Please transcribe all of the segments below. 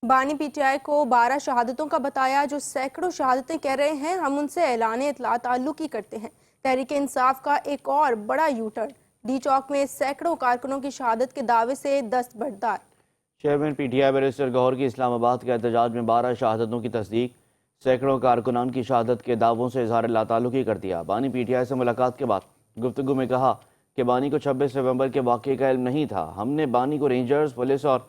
بانی پی ٹی آئی کو 12 شہادتوں کا بتایا، جو سینکڑوں شہادتیں کہہ رہے ہیں ہم ان سے اعلان اطلاع تعلق ہی کرتے ہیں۔ تحریک انصاف کا ایک اور بڑا یوٹرن، ڈی چوک میں سینکڑوں کارکنوں کی شہادت کے دعوے سے دستبردار۔ Chairman P T I barrister Gohar کی اسلام آباد کے احتجاج میں 12 شہادتوں کی تصدیق، سینکڑوں کارکنان کی شہادت کے دعووں سے اظہار لاتعلقی کر دیا۔ بانی پی ٹی آئی سے ملاقات کے بعد گفتگو میں کہا کہ بانی کو 26 نومبر کے واقعے کا علم نہیں تھا۔ ہم نے بانی کو رینجرز، پولیس اور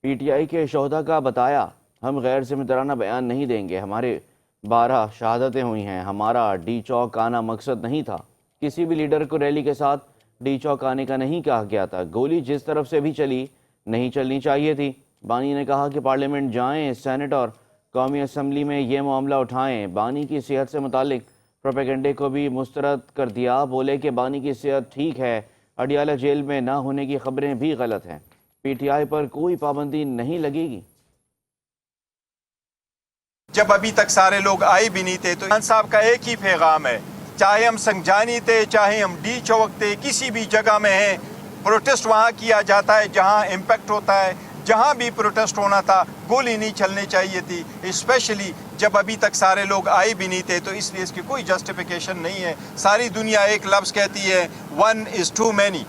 پی ٹی آئی کے شہداء کا بتایا۔ ہم غیر ذمہ دارانہ بیان نہیں دیں گے۔ ہمارے 12 شہادتیں ہوئی ہیں۔ ہمارا ڈی چوک آنا مقصد نہیں تھا۔ کسی بھی لیڈر کو ریلی کے ساتھ ڈی چوک آنے کا نہیں کہا گیا تھا۔ گولی جس طرف سے بھی چلی نہیں چلنی چاہیے تھی۔ بانی نے کہا کہ پارلیمنٹ جائیں، سینٹ اور قومی اسمبلی میں یہ معاملہ اٹھائیں۔ بانی کی صحت سے متعلق پروپیگنڈے کو بھی مسترد کر دیا۔ بولے کہ بانی کی صحت ٹھیک ہے، اڈیالہ جیل میں نہ ہونے کی خبریں بھی غلط ہیں۔ پی ٹی آئی پر کوئی پابندی نہیں لگے گی۔ جب ابھی تک سارے لوگ آئے بھی نہیں تھے تو خان صاحب کا ایک ہی پیغام ہے، چاہے ہم سنگجانی تھے، چاہے ہم ڈی چوک تھے، کسی بھی جگہ میں ہیں، پروٹیسٹ وہاں کیا جاتا ہے جہاں امپیکٹ ہوتا ہے۔ جہاں بھی پروٹیسٹ ہونا تھا گولی نہیں چلنی چاہیے تھی، اسپیشلی جب ابھی تک سارے لوگ آئے بھی نہیں تھے، تو اس لیے اس کی کوئی جسٹیفیکیشن نہیں ہے۔ ساری دنیا ایک لفظ کہتی ہے ون از ٹو مینی،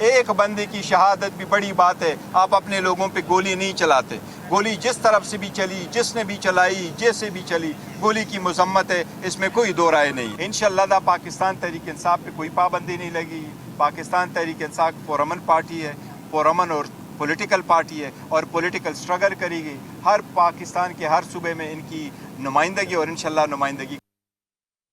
ایک بندے کی شہادت بھی بڑی بات ہے۔ آپ اپنے لوگوں پہ گولی نہیں چلاتے۔ گولی جس طرف سے بھی چلی، جس نے بھی چلائی، جیسے بھی چلی، گولی کی مذمت ہے، اس میں کوئی دو رائے نہیں۔ انشاءاللہ پاکستان تحریک انصاف پہ کوئی پابندی نہیں لگی۔ پاکستان تحریک انصاف پرامن پارٹی ہے، پرامن اور پولیٹیکل پارٹی ہے، اور پولیٹیکل سٹرگل کرے گی۔ ہر پاکستان کے ہر صوبے میں ان کی نمائندگی اور انشاءاللہ نمائندگی